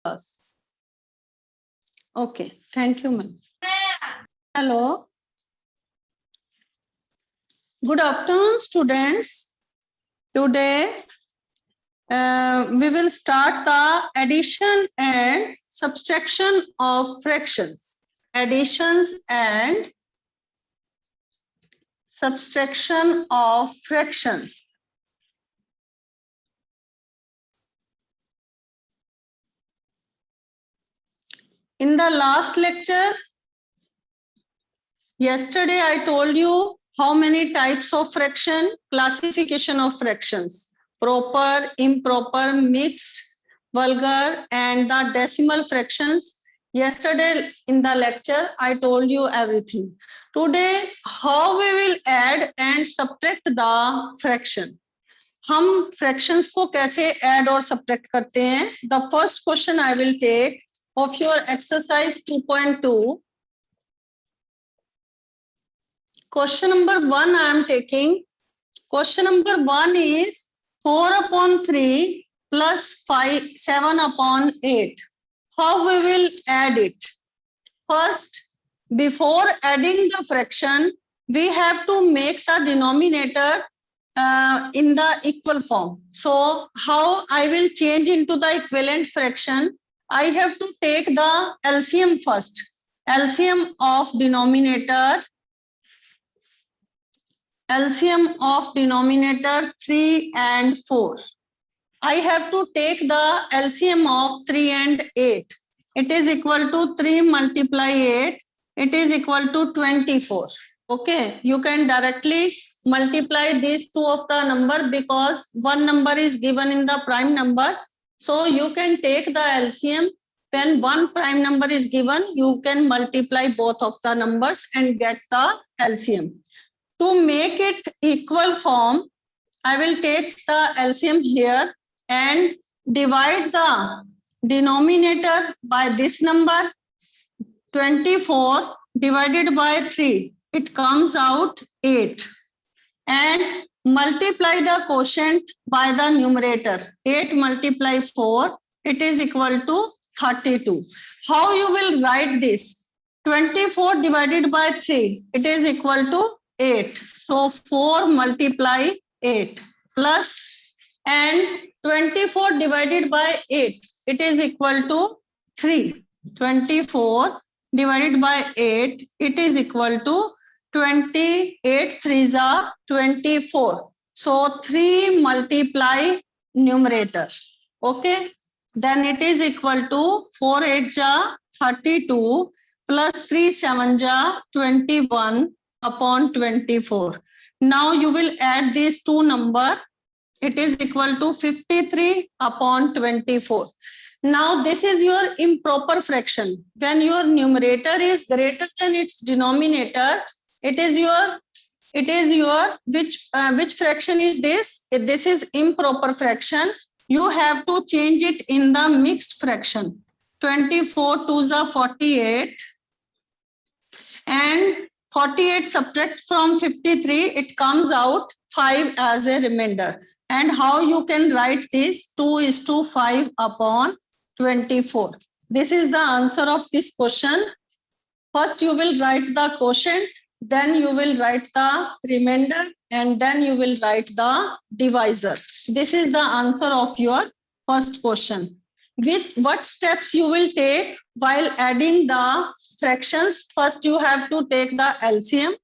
class. Okay, thank you, ma'am. Hello. Good afternoon, students. Today, we will start the addition and subtraction of fractions. Additions and subtraction of fractions. In the last lecture, yesterday I told you how many types of fraction, classification of fractions, proper, improper, mixed, vulgar, and the decimal fractions. Yesterday in the lecture, I told you everything. Today, how we will add and subtract the fraction. हम fractions को कैसे add और subtract करते हैं? The first question I will take of your exercise 2.2. Question number 1 I am taking. Question number 1 is 4/3 plus 7/8. How we will add it? First, before adding the fraction, we have to make the denominator in the equal form. So how I will change into the equivalent fraction? I have to take the LCM first. LCM of denominator. LCM of denominator 3 and 4. I have to take the LCM of 3 and 8. It is equal to 3 multiply 8. It is equal to 24. Okay, you can directly multiply these two of the number because one number is given in the prime number. So you can take the LCM. When one prime number is given, you can multiply both of the numbers and get the LCM. To make it equal form, I will take the LCM here and divide the denominator by this number. 24 divided by 3, it comes out 8. And multiply the quotient by the numerator. 8 multiply 4, it is equal to 32. How you will write this? 24 divided by 3, it is equal to 8. So 4 multiply 8 plus, and 24 divided by 8, it is equal to 3. 24 divided by 8, it is equal to 28 3s are 24. So 3 multiply numerator. Okay. Then it is equal to 4 8s are 32 plus 3 7s are 21 upon 24. Now you will add these two numbers. It is equal to 53 upon 24. Now this is your improper fraction. When your numerator is greater than its denominator, it is your which fraction is this? This is improper fraction. You have to change it in the mixed fraction. 24 2s are 48 and 48 subtract from 53, it comes out 5 as a remainder. And how you can write this? 2 is to 5 upon 24. This is the answer of this question. First you will write the quotient, then you will write the remainder, and then you will write the divisor. This is the answer of your first question. With what steps you will take while adding the fractions? First you have to take the LCM.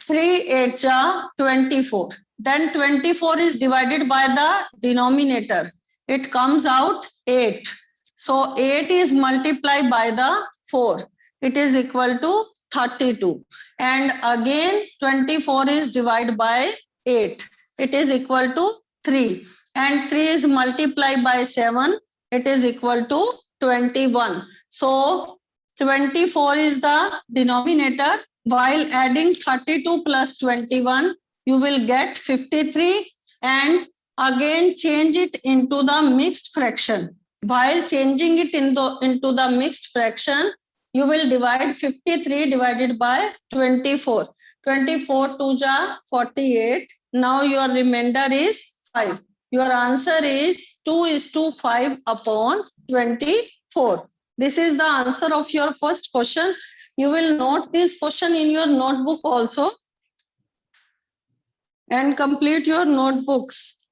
3 8 are 24. Then 24 is divided by the denominator. It comes out 8. So 8 is multiplied by the 4. It is equal to 32. And again 24 is divided by 8. It is equal to 3. And 3 is multiplied by 7. It is equal to 21. So 24 is the denominator. While adding 32 plus 21, you will get 53, and again change it into the mixed fraction. While changing it into the mixed fraction, you will divide 53 divided by 24. 24 2s are 48. Now your remainder is 5. Your answer is 2 is to 5 upon 24. 4. This is the answer of your first question. You will note this question in your notebook also and complete your notebooks.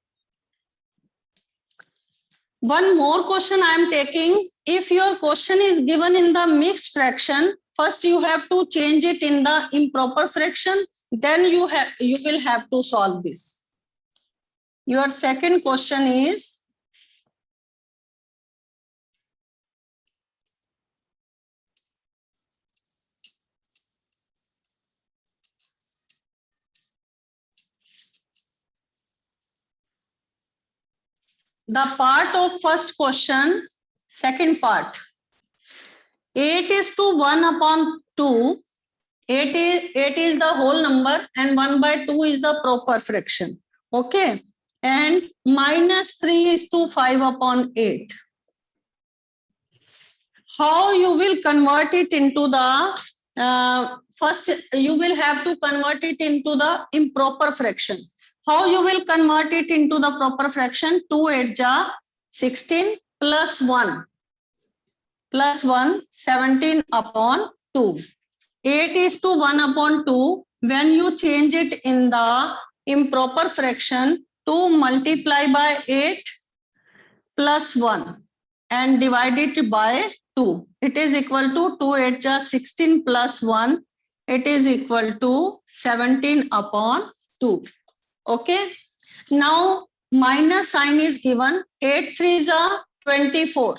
One more question I am taking. If your question is given in the mixed fraction, first you have to change it in the improper fraction, then you will have to solve this. Your second question is, the part of first question, second part. 8 is to 1 upon 2. 8 is the whole number and 1 by 2 is the proper fraction. Okay. And minus 3 is to 5 upon 8. How you will convert it into the, first you will have to convert it into the improper fraction. How you will convert it into the proper fraction? 2 8 ja 16 plus 1 plus 1, 17 upon 2. 8 is to 1 upon 2. When you change it in the improper fraction, 2 multiply by 8 plus 1 and divide it by 2. It is equal to 2 8 ja 16 plus 1. It is equal to 17 upon 2. Okay. Now minus sign is given. 8 3s are 24.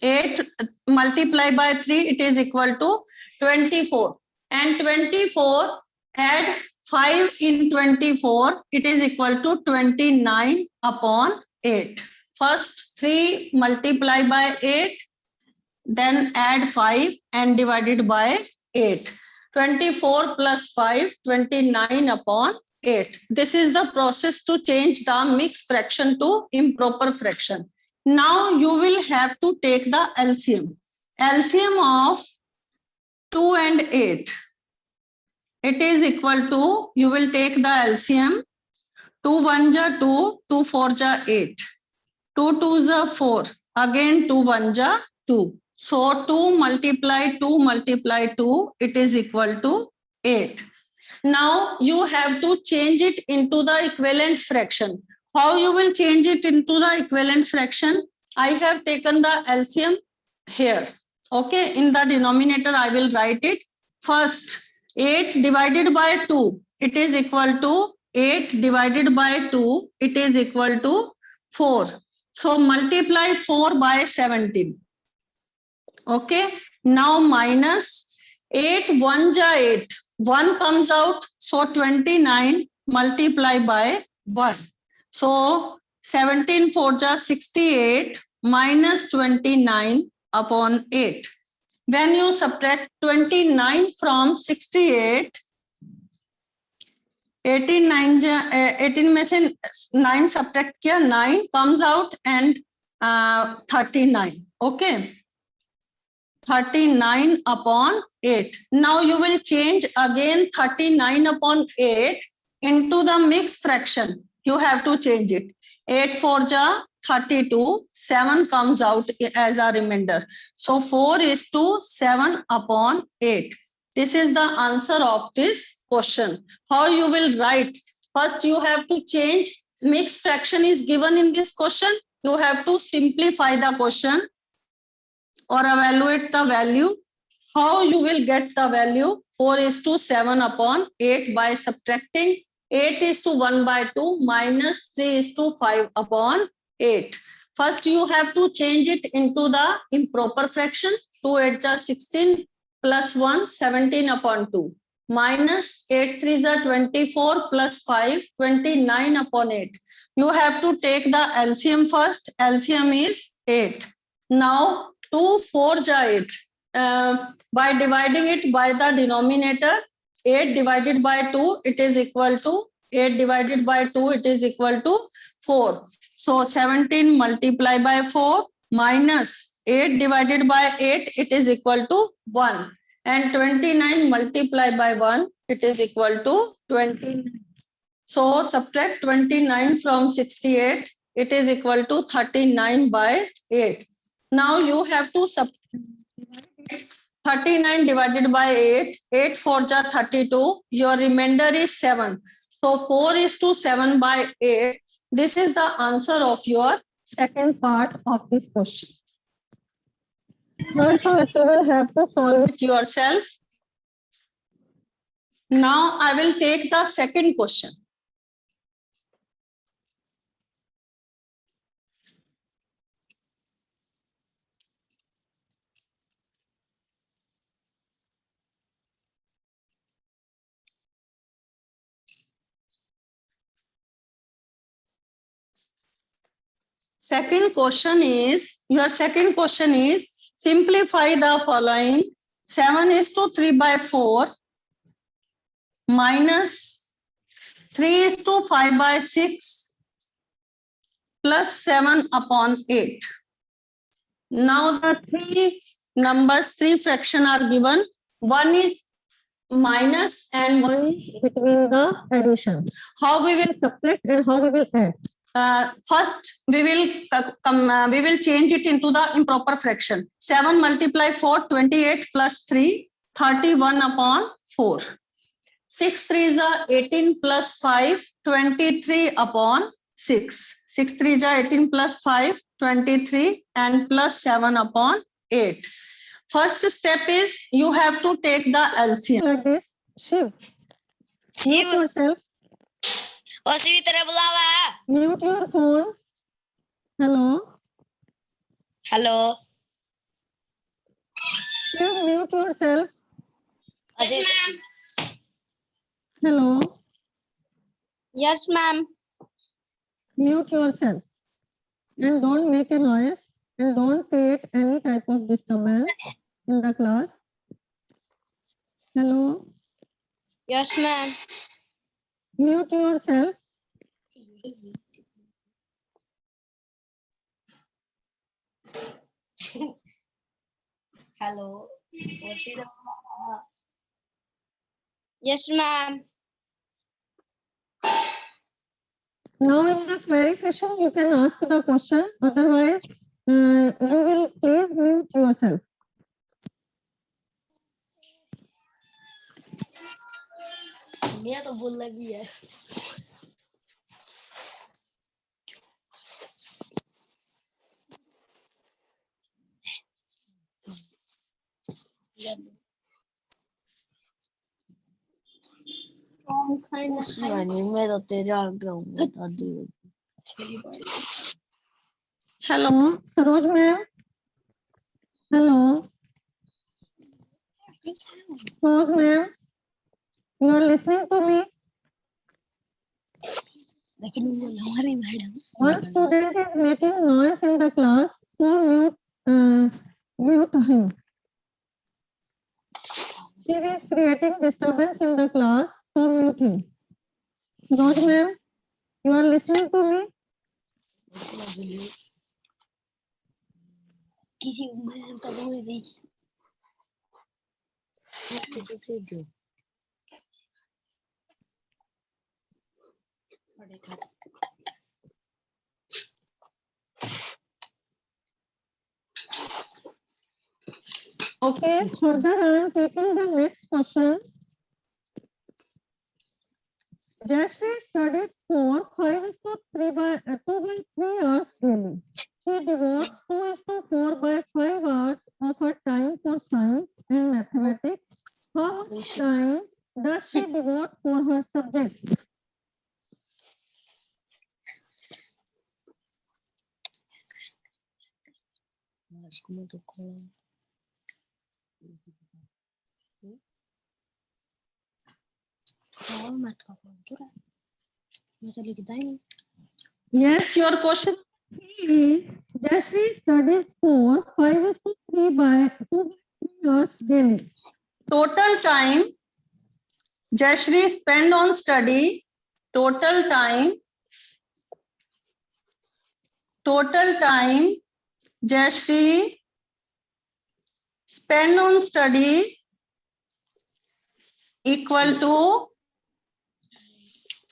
8 multiply by 3, it is equal to 24. And 24, add 5 in 24, it is equal to 29 upon 8. First 3 multiply by 8, then add 5 and divided by 8. 24 plus 5, 29 upon 8. This is the process to change the mixed fraction to improper fraction. Now you will have to take the LCM. LCM of 2 and 8. It is equal to, you will take the LCM. 2 1 ja 2, 2 4 ja 8. 2 2 ja 4. Again 2 1 ja 2. So 2 multiply 2, it is equal to 8. Now you have to change it into the equivalent fraction. How you will change it into the equivalent fraction? I have taken the LCM here. Okay, in the denominator I will write it. First 8 divided by 2, it is equal to 8 divided by 2, it is equal to 4. So multiply 4 by 17. Okay, now minus 8 1 ja 8. 1 comes out, so 29 multiply by 1. So 17 4 ja 68 minus 29 upon 8. When you subtract 29 from 68, 18 में से 9 subtract किया, 9 comes out and 39. Okay. 39 upon 8. Now you will change again 39 upon 8 into the mixed fraction. You have to change it. 8 4 ja 32, 7 comes out as a remainder. So 4 is to 7 upon 8. This is the answer of this question. How you will write? First you have to change. Mixed fraction is given in this question. You have to simplify the question or evaluate the value. How you will get the value? 4 is to 7 upon 8 by subtracting 8 is to 1 by 2 minus 3 is to 5 upon 8. First you have to change it into the improper fraction. 2 8 ja 16 plus 1, 17 upon 2 minus 8 3 ja 24 plus 5, 29 upon 8. You have to take the LCM first. LCM is 8. Now 2 4 ja 8. By dividing it by the denominator, 8 divided by 2, it is equal to 8 divided by 2, it is equal to 4. So 17 multiply by 4 minus 8 divided by 8, it is equal to 1. And 29 multiply by 1, it is equal to 29. So subtract 29 from 68, it is equal to 39 by 8. Now you have to 39 divided by 8. 8 4 ja 32. Your remainder is 7. So 4:7 by 8. This is the answer of your second part of this question. Third part you will have to solve it yourself. Now I will take the second question. Second question is, your second question is, simplify the following. 7:3 by 4 minus 3:5 by 6 plus 7 upon 8. Now the three numbers, three fractions are given. One is minus and one is between the addition. How we will subtract and how we will add? First, we will change it into the improper fraction. 7 multiply 4, 28 plus 3, 31 upon 4. 6 3s are 18 plus 5, 23 upon 6. 6 3s are 18 plus 5, 23 and plus 7 upon 8. First step is you have to take the LCM. Like this. Shiv. Mute yourself. उसी तरह बुलावा है। Mute your phone. Hello. Hello. Shiv, mute yourself. Yes, ma'am. Hello. Yes, ma'am. Mute yourself. And don't make a noise. And don't create any type of disturbance in the class. Hello. Yes, ma'am. Mute yourself. Hello. Yes, ma'am. Now in the query session, you can ask the question. Otherwise, you will please mute yourself. मैं तो बोल लगी है। मैं तो तेरे आन पे हूँ दादी। Hello, Saroj ma'am. Hello. Saroj ma'am. You are listening to me? लेकिन वो हमारी madam. One student is making noise in the class, so mute him. He is creating disturbance in the class, so mute him. Saroj ma'am, you are listening to me? किसी madam का बोल दी। Okay, further I am taking the next question. Jayashree studied for 5:3 by 2 by 3 hours daily. She devotes 2:4 by 5 hours of her time for science and mathematics. How much time does she devote for her subject? Yes, your question is Jayashree studies for 5:3 by 2 by 3 hours daily. Total time Jayashree spend on study, total time Jayashree spend on study equal to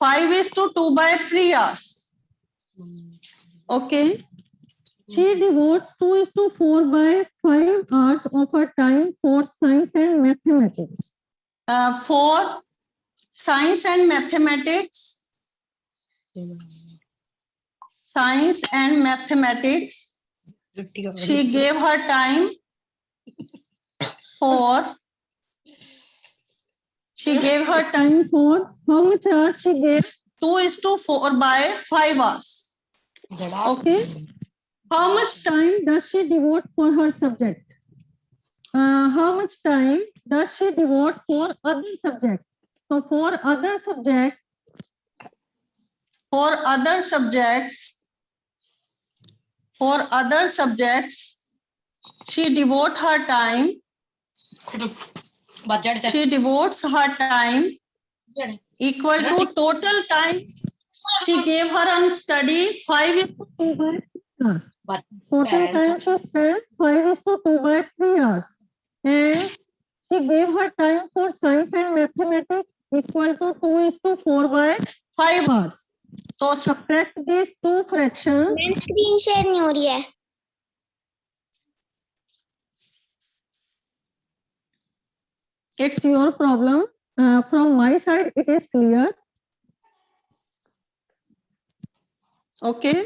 5:2 by 3 hours. Okay. She devotes 2:4 by 5 hours of her time for science and mathematics. For science and mathematics, she gave her time for How much hours she gave? 2:4 by 5 hours. Okay. How much time does she devote for her subject? How much time does she devote for other subjects? So for other subjects, she devotes her time equal to total time she gave her on study 5:2 by 3 hours. Total time she spent 5:2 by 3 hours. And she gave her time for science and mathematics equal to 2:4 by 5 hours. So subtract these two fractions. Screen share नहीं हो रही है. It's your problem. From my side, it is clear. Okay.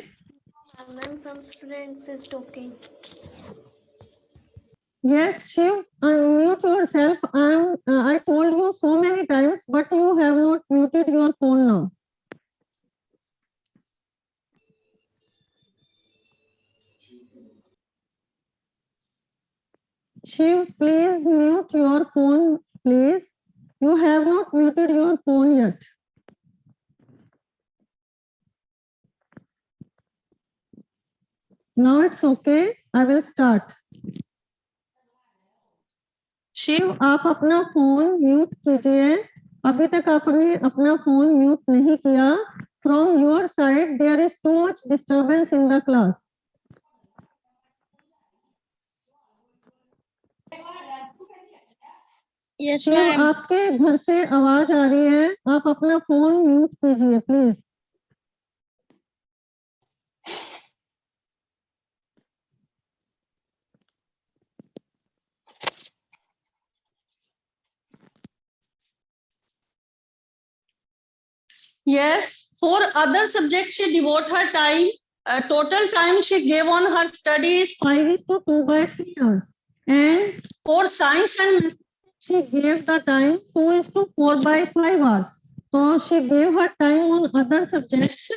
Ma'am, some students is talking. Yes, Shiv, unmute yourself. I told you so many times, but you have not muted your phone now. Shiv, please mute your phone, please. You have not muted your phone yet. Now it's okay. I will start. Shiv, आप अपना phone mute कीजिए. अभी तक आपने अपना phone mute नहीं किया. From your side, there is too much disturbance in the class. Yes, Shiv, ma'am. आपके घर से आवाज आ रही है. आप अपना फोन म्यूट कीजिए please. Yes, for other subjects she devote her time. Total time she gave on her studies 5:2 by 3 hours. And for science and she gave the time 2:4 by 5 hours. So she gave her time on other subjects.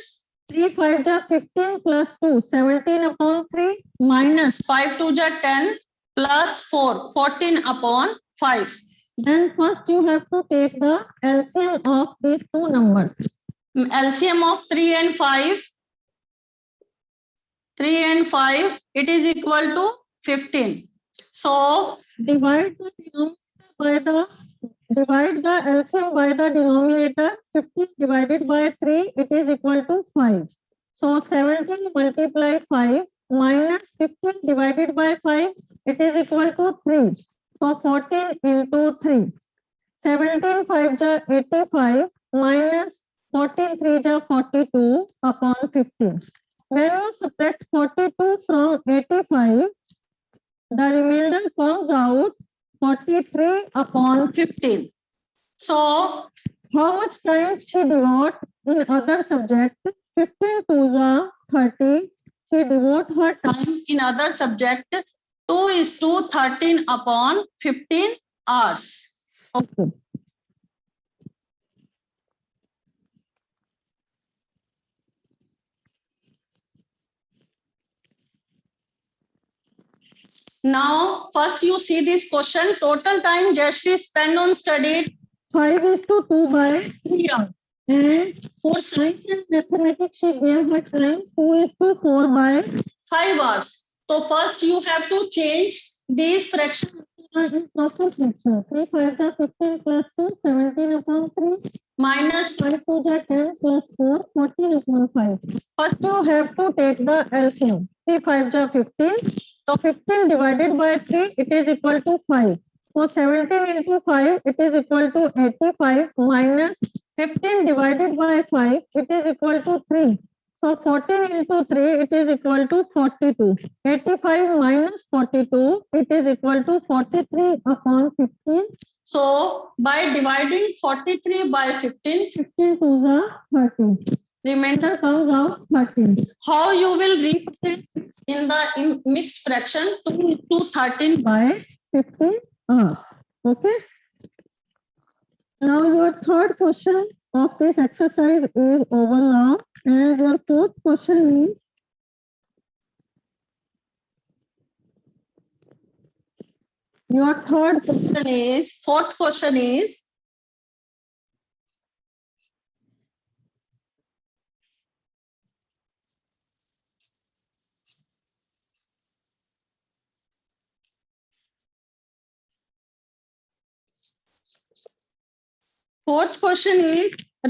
3 5 ja 15 plus 2, 17 upon 3. minus 5 2 ja 10 plus 4, 14 upon 5. Then first you have to take the LCM of these two numbers. LCM of 3 and 5. 3 and 5, it is equal to 15. So Divide the LCM by the denominator. 15 divided by 3, it is equal to 5. So 17 multiply 5 minus 15 divided by 5, it is equal to 3. So 14 into 3. 17 5 ja 85 minus 14 3 ja 42 upon 15. When you subtract 42 from 85, the remainder comes out 43 upon 15. So how much time she devote in other subject? 15 2 ja 30. She devote her time in other subject 2:13 upon 15 hours. Okay. Now, first you see this question. Total time Jayashree spent on study 5:2 by 3 hours. And for science and mathematics, she gave her time 2:4 by 5 hours. So first you have to change these fractions in proper fraction. 3 5 ja 15 plus 2, 17 upon 3. minus 5 2 ja 10 plus 4, 14 upon 5. First you have to take the LCM. 3 5 ja 15. So 15 divided by 3, it is equal to 5. So 17 into 5, it is equal to 85 minus 15 divided by 5, it is equal to 3. So 14 into 3, it is equal to 42. 85 minus 42, it is equal to 43 upon 15. So by dividing 43 by 15, 15 to the 13. remainder Comes out 13. how you will represent in the mixed fraction 2 into 13 By 15 hours. Okay. Now your third question of this exercise is over now, and your fourth question is fourth question is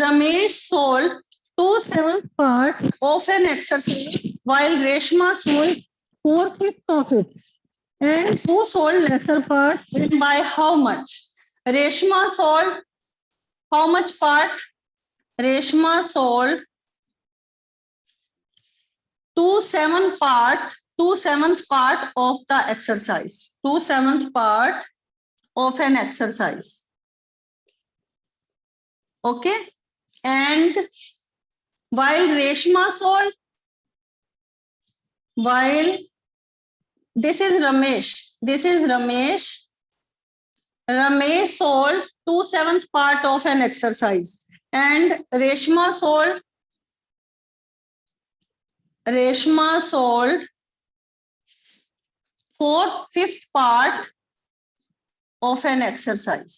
Ramesh sold 2/7 part of an exercise while Reshma sold 4/5 of it. and who sold lesser part and by how much? Reshma sold how much part? Reshma sold 2/7 part, 2/7 part of the exercise. 2/7 part of an exercise. Okay. And while Reshma sold, while this is Ramesh, Ramesh sold 2/7 part of an exercise and Reshma sold 4/5 part of an exercise.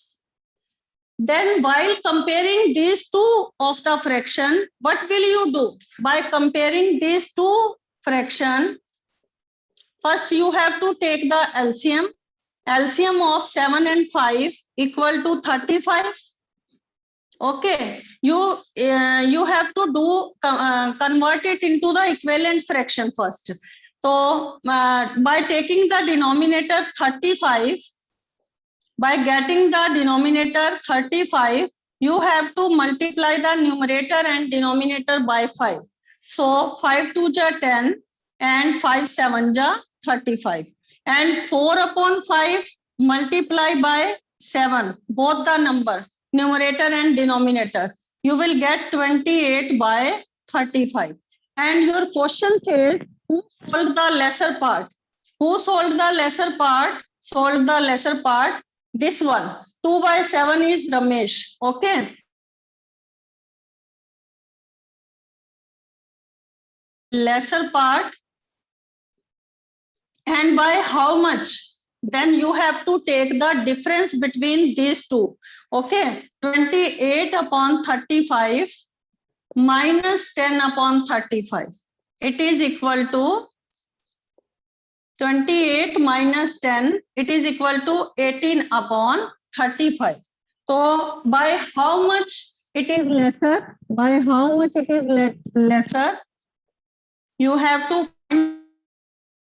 Then while comparing these two of the fraction, what will you do? By comparing these two fraction, first you have to take the LCM. LCM of 7 and 5 equal to 35. Okay, you have to do convert it into the equivalent fraction first. So by taking the denominator 35, by getting the denominator 35, you have to multiply the numerator and denominator by 5. So 5 2 ja 10 and 5 7 ja 35. And 4 upon 5 multiply by 7, both the number, numerator and denominator. You will get 28 by 35. And your question says, who sold the lesser part? Who sold the lesser part? Sold the lesser part. This one, 2 by 7 is Ramesh. Okay. Lesser part. And by how much? Then you have to take the difference between these two. Okay. 28 upon 35 minus 10 upon 35. It is equal to 28 minus 10, it is equal to 18 upon 35. So by how much it is lesser? By how much it is lesser? You have to find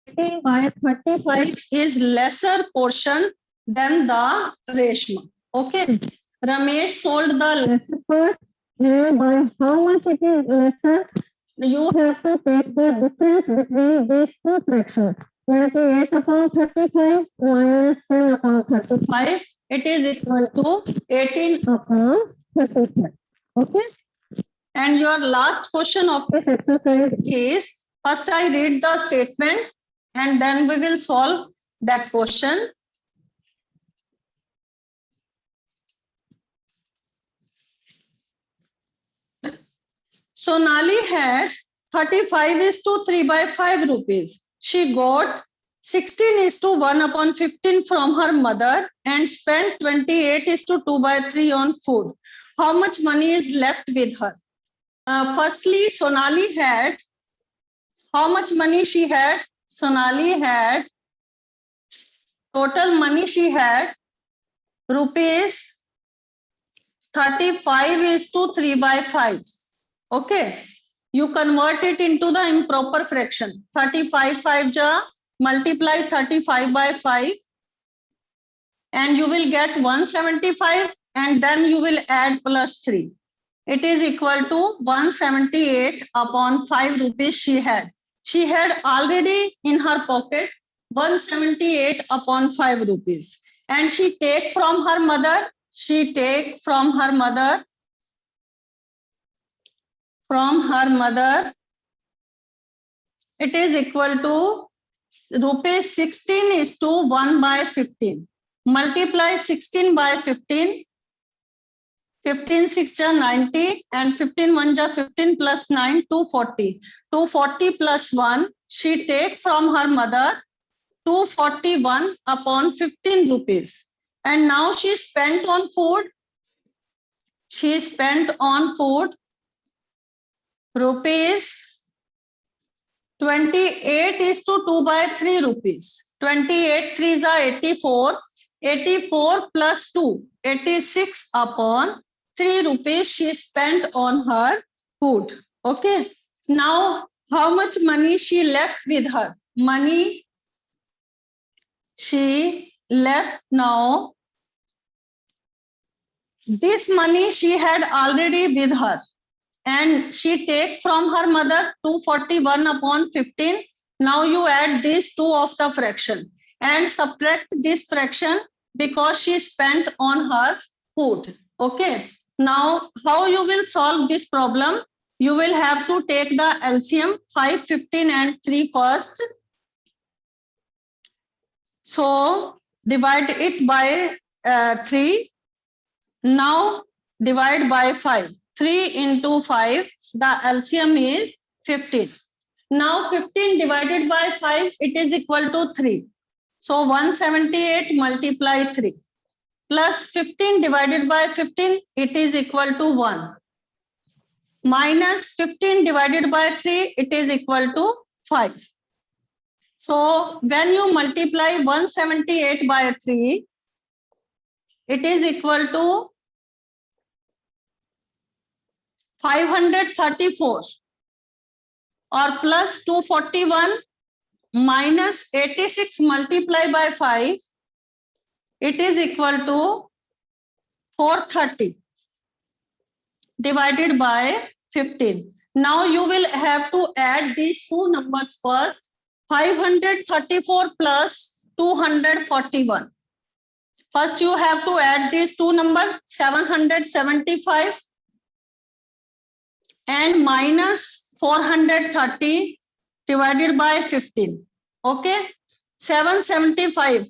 18 by 35 is lesser portion than the Reshma. Okay. Ramesh sold the lesser part, and by how much it is lesser? You have to take the difference between these two fractions. 28 upon 35 minus 10 upon 35. It is equal to 18 upon 35. Okay. And your last question of this exercise is, first I read the statement and then we will solve that question. Sonali had 35 is to 3 by 5 rupees. She got 16 is to 1 upon 15 from her mother and spent 28 is to 2 by 3 on food. How much money is left with her? Firstly, Sonali had, how much money she had? Sonali had, total money she had, rupees 35 is to 3 by 5. Okay. You convert it into the improper fraction. 35 5 ja, multiply 35 by 5 and you will get 175 and then you will add plus 3. It is equal to 178 upon 5 rupees she had. She had already in her pocket 178 upon 5 rupees. And she take from her mother, it is equal to rupees 16 is to 1 by 15. Multiply 16 by 15. 15 6 ja 90 and 15 1 ja 15 plus 9 240. 240 plus 1 she take from her mother 241 upon 15 rupees. And now she spent on food. She spent on food rupees 28 is to 2 by 3 rupees. 28 3 is 84. 84 plus 2, 86 upon 3 rupees she spent on her food. Okay. Now, how much money she left with her? Money she left now. This money she had already with her. And she take from her mother 241 upon 15. Now you add these two of the fraction and subtract this fraction because she spent on her food. Okay. Now, how you will solve this problem? You will have to take the LCM 5, 15 and 3 first. So, divide it by 3. Now, divide by 5. 3 into 5, the LCM is 15. Now 15 divided by 5, it is equal to 3. So 178 multiply 3 plus 15 divided by 15, it is equal to 1. Minus 15 divided by 3, it is equal to 5. So when you multiply 178 by 3, it is equal to 534 or plus 241 minus 86 multiplied by 5, it is equal to 430 divided by 15. Now you will have to add these two numbers first. 534 plus 241. First you have to add these two numbers, 775 and minus 430 divided by 15. Okay, 775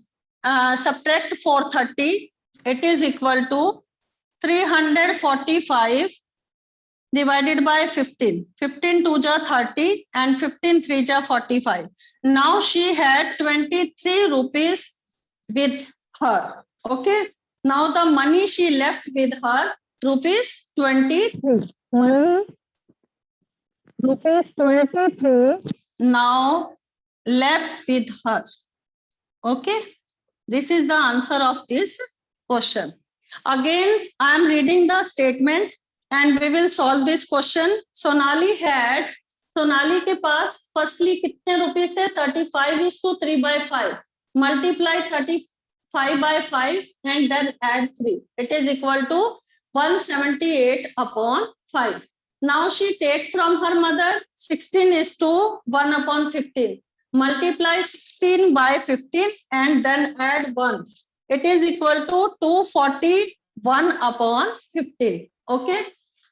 subtract 430, it is equal to 345 divided by 15. 15 2 ja 30 and 15 3 ja 45. Now she had 23 rupees with her. Okay, now the money she left with her rupees 23. Money rupees 23 Now left with her. Okay, this is the answer of this question. Again, I am reading the statement and we will solve this question. Sonali के पास firstly कितने rupees थे? 35 is to 3 by 5. Multiply 35 by 5 and then add 3. It is equal to 178 upon 5. Now she take from her mother 16 is to 1 upon 15. Multiply 16 by 15 and then add 1. It is equal to 241 upon 15. Okay.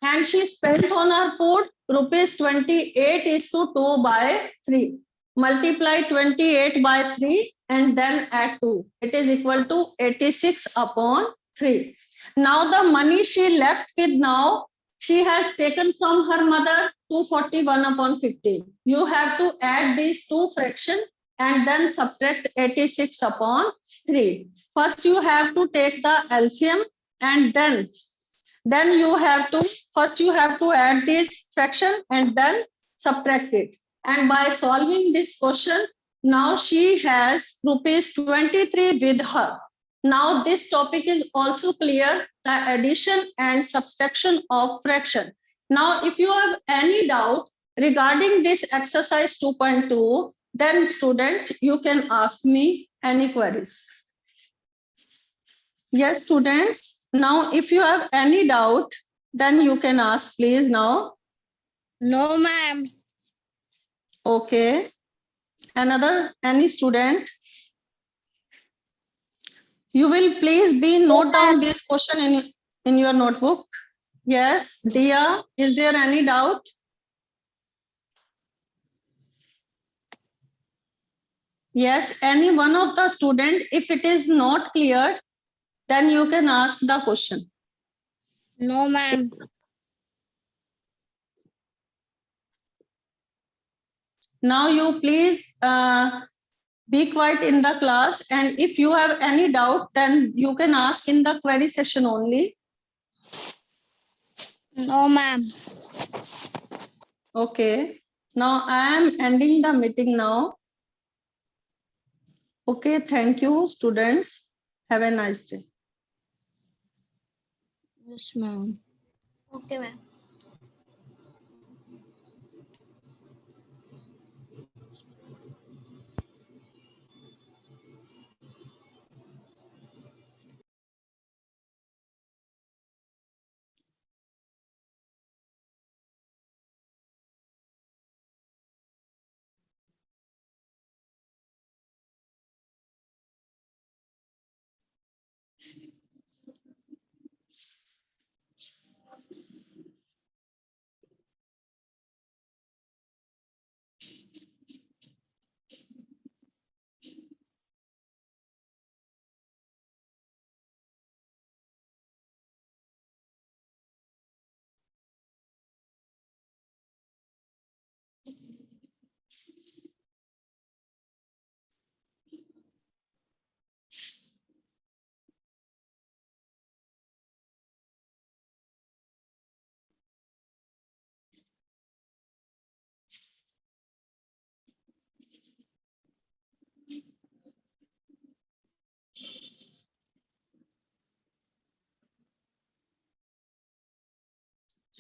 And she spent on her food rupees 28 is to 2 by 3. Multiply 28 by 3 and then add 2. It is equal to 86 upon 3. Now the money she left with now, she has taken from her mother 241 upon 15. You have to add these two fractions and then subtract 86 upon 3. First you have to take the LCM and then you have to add this fraction and then subtract it. And by solving this question, now she has rupees 23 with her. Now this topic is also clear, the addition and subtraction of fraction. Now if you have any doubt regarding this exercise 2.2, then student, you can ask me any queries. Yes, students. Now if you have any doubt Then you can ask, please, now. No, ma'am. Okay. Any student? You will please be note down this question in your notebook. Yes, Dia, is there any doubt? Yes, any one of the student, if it is not clear, then you can ask the question. No, ma'am. Now you please be quiet in the class, and if you have any doubt, then you can ask in the query session only. No, ma'am. Okay. Now I am ending the meeting now. Okay, thank you, students. Have a nice day. Yes, ma'am. Okay, ma'am.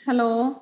Hello.